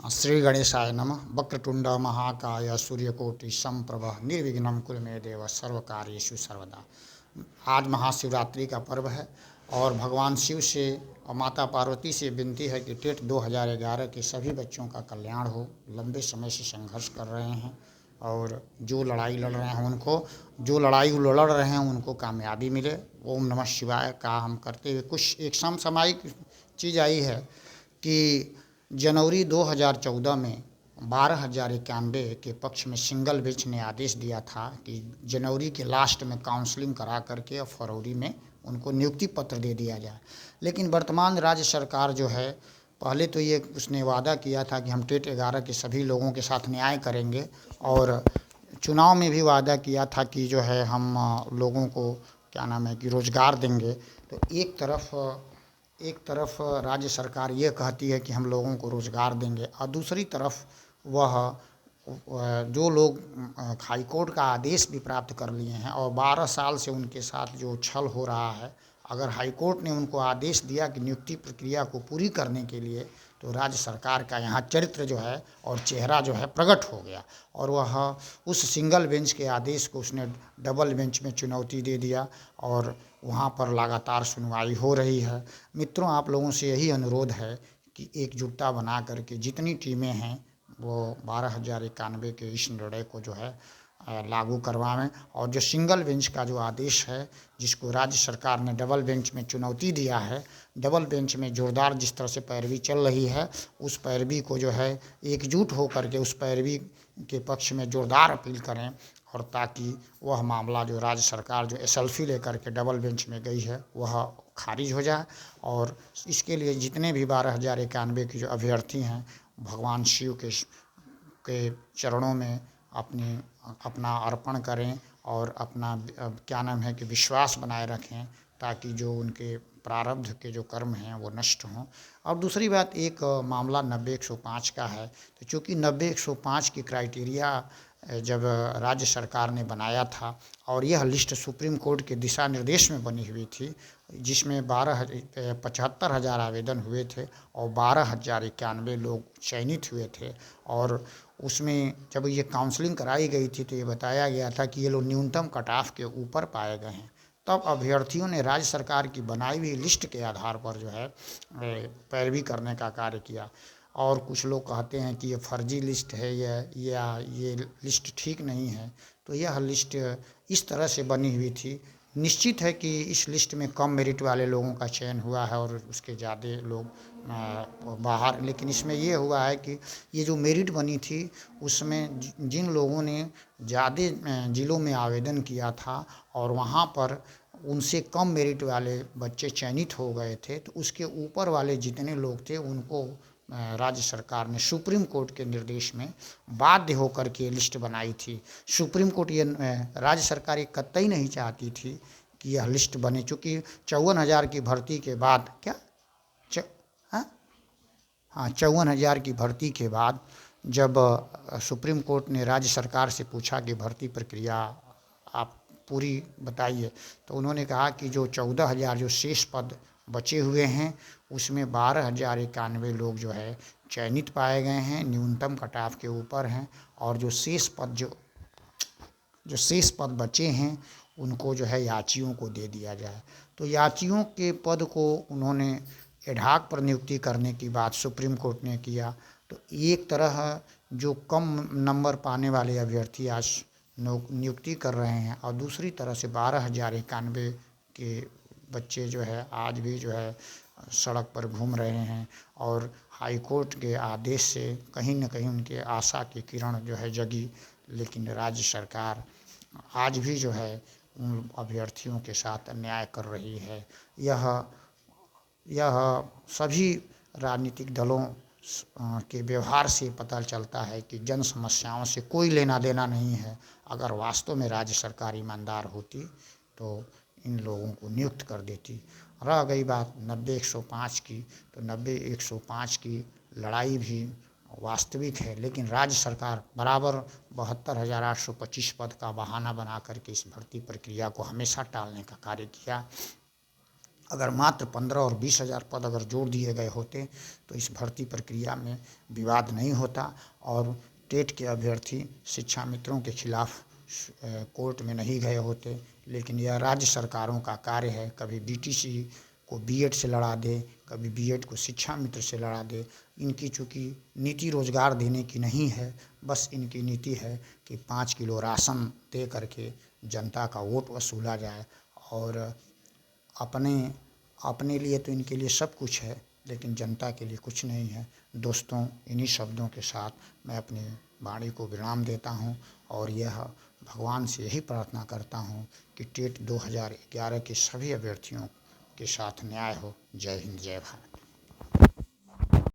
श्री गणेशाय नमः। वक्रतुंड महाकाय सूर्यकोटि समप्रभ निर्विघ्नं कुरु मे देव सर्वकार्येषु सर्वदा। आज महाशिवरात्रि का पर्व है और भगवान शिव से और माता पार्वती से विनती है कि टेट 2011 के सभी बच्चों का कल्याण हो। लंबे समय से संघर्ष कर रहे हैं और जो लड़ाई लड़ रहे हैं उनको कामयाबी मिले। ओम नमः शिवाय का हम करते हुए कुछ एक समसामयिक चीज़ आई है कि जनवरी 2014 में 12,091 के पक्ष में सिंगल बेंच ने आदेश दिया था कि जनवरी के लास्ट में काउंसलिंग करा करके और फरवरी में उनको नियुक्ति पत्र दे दिया जाए। लेकिन वर्तमान राज्य सरकार जो है, पहले तो ये उसने वादा किया था कि हम टेट 11 के सभी लोगों के साथ न्याय करेंगे और चुनाव में भी वादा किया था कि जो है हम लोगों को क्या नाम है कि रोज़गार देंगे। तो एक तरफ राज्य सरकार ये कहती है कि हम लोगों को रोज़गार देंगे और दूसरी तरफ वह जो लोग हाई कोर्ट का आदेश भी प्राप्त कर लिए हैं और 12 साल से उनके साथ जो छल हो रहा है, अगर हाई कोर्ट ने उनको आदेश दिया कि नियुक्ति प्रक्रिया को पूरी करने के लिए, तो राज्य सरकार का यहाँ चरित्र जो है और चेहरा जो है प्रकट हो गया और वह उस सिंगल बेंच के आदेश को उसने डबल बेंच में चुनौती दे दिया और वहाँ पर लगातार सुनवाई हो रही है। मित्रों, आप लोगों से यही अनुरोध है कि एकजुटता बना करके जितनी टीमें हैं वो 12,091 के इस निर्णय को जो है लागू करवाएं और जो सिंगल बेंच का जो आदेश है, जिसको राज्य सरकार ने डबल बेंच में चुनौती दिया है, डबल बेंच में जोरदार जिस तरह से पैरवी चल रही है, उस पैरवी को जो है एकजुट होकर के उस पैरवी के पक्ष में जोरदार अपील करें और ताकि वह मामला जो राज्य सरकार जो एसएलपी लेकर के डबल बेंच में गई है वह खारिज हो जाए। और इसके लिए जितने भी 12,091 के जो अभ्यर्थी हैं, भगवान शिव के चरणों में अपना अर्पण करें और अपना क्या नाम है कि विश्वास बनाए रखें ताकि जो उनके प्रारब्ध के जो कर्म हैं वो नष्ट हों। और दूसरी बात, एक मामला 90-105 का है। तो चूँकि 90-105 की क्राइटेरिया जब राज्य सरकार ने बनाया था और यह लिस्ट सुप्रीम कोर्ट के दिशा निर्देश में बनी हुई थी, जिसमें 75,000 आवेदन हुए थे और 12,091 लोग चयनित हुए थे और उसमें जब ये काउंसलिंग कराई गई थी तो ये बताया गया था कि ये लोग न्यूनतम कट ऑफ के ऊपर पाए गए हैं। तब अभ्यर्थियों ने राज्य सरकार की बनाई हुई लिस्ट के आधार पर जो है पैरवी करने का कार्य किया और कुछ लोग कहते हैं कि ये फर्जी लिस्ट है या ये लिस्ट ठीक नहीं है। तो यह लिस्ट इस तरह से बनी हुई थी। निश्चित है कि इस लिस्ट में कम मेरिट वाले लोगों का चयन हुआ है और उसके ज़्यादा लोग बाहर, लेकिन इसमें ये हुआ है कि ये जो मेरिट बनी थी उसमें जिन लोगों ने ज़्यादा ज़िलों में आवेदन किया था और वहाँ पर उनसे कम मेरिट वाले बच्चे चयनित हो गए थे, तो उसके ऊपर वाले जितने लोग थे उनको राज्य सरकार ने सुप्रीम कोर्ट के निर्देश में बाध्य होकर के लिस्ट बनाई थी। सुप्रीम कोर्ट ये राज्य सरकार ये कतई नहीं चाहती थी कि यह लिस्ट बने, चूँकि 54,000 की भर्ती के बाद हाँ 54,000 की भर्ती के बाद जब सुप्रीम कोर्ट ने राज्य सरकार से पूछा कि भर्ती प्रक्रिया आप पूरी बताइए, तो उन्होंने कहा कि जो 14,000 जो शेष पद बचे हुए हैं उसमें 12,091 लोग जो है चयनित पाए गए हैं, न्यूनतम कट ऑफ के ऊपर हैं और जो शेष पद बचे हैं उनको जो है याचियों को दे दिया जाए। तो याचियों के पद को उन्होंने एडहॉक पर नियुक्ति करने की बात सुप्रीम कोर्ट ने किया। तो एक तरह जो कम नंबर पाने वाले अभ्यर्थी आज नियुक्ति कर रहे हैं और दूसरी तरह से 12,091 के बच्चे जो है आज भी जो है सड़क पर घूम रहे हैं और हाई कोर्ट के आदेश से कहीं न कहीं उनके आशा की किरण जो है जगी। लेकिन राज्य सरकार आज भी जो है उन अभ्यर्थियों के साथ अन्याय कर रही है। यह सभी राजनीतिक दलों के व्यवहार से पता चलता है कि जन समस्याओं से कोई लेना देना नहीं है। अगर वास्तव में राज्य सरकार ईमानदार होती तो इन लोगों को नियुक्त कर देती। रह गई बात 90-105 की, तो 90-105 की लड़ाई भी वास्तविक है, लेकिन राज्य सरकार बराबर 72,825 पद का बहाना बना करके इस भर्ती प्रक्रिया को हमेशा टालने का कार्य किया अगर मात्र 15 और 20 हज़ार पद अगर जोड़ दिए गए होते तो इस भर्ती प्रक्रिया में विवाद नहीं होता और टेट के अभ्यर्थी शिक्षा मित्रों के खिलाफ कोर्ट में नहीं गए होते। लेकिन यह राज्य सरकारों का कार्य है, कभी बीटीसी को बीएड से लड़ा दे, कभी बीएड को शिक्षा मित्र से लड़ा दे। इनकी चूँकि नीति रोजगार देने की नहीं है, बस इनकी नीति है कि 5 किलो राशन दे करके जनता का वोट वसूला जाए और अपने लिए तो इनके लिए सब कुछ है, लेकिन जनता के लिए कुछ नहीं है। दोस्तों, इन्हीं शब्दों के साथ मैं अपनी वाणी को विराम देता हूँ और यह भगवान से यही प्रार्थना करता हूँ कि टेट 2011 के सभी अभ्यर्थियों के साथ न्याय हो। जय हिंद, जय भारत।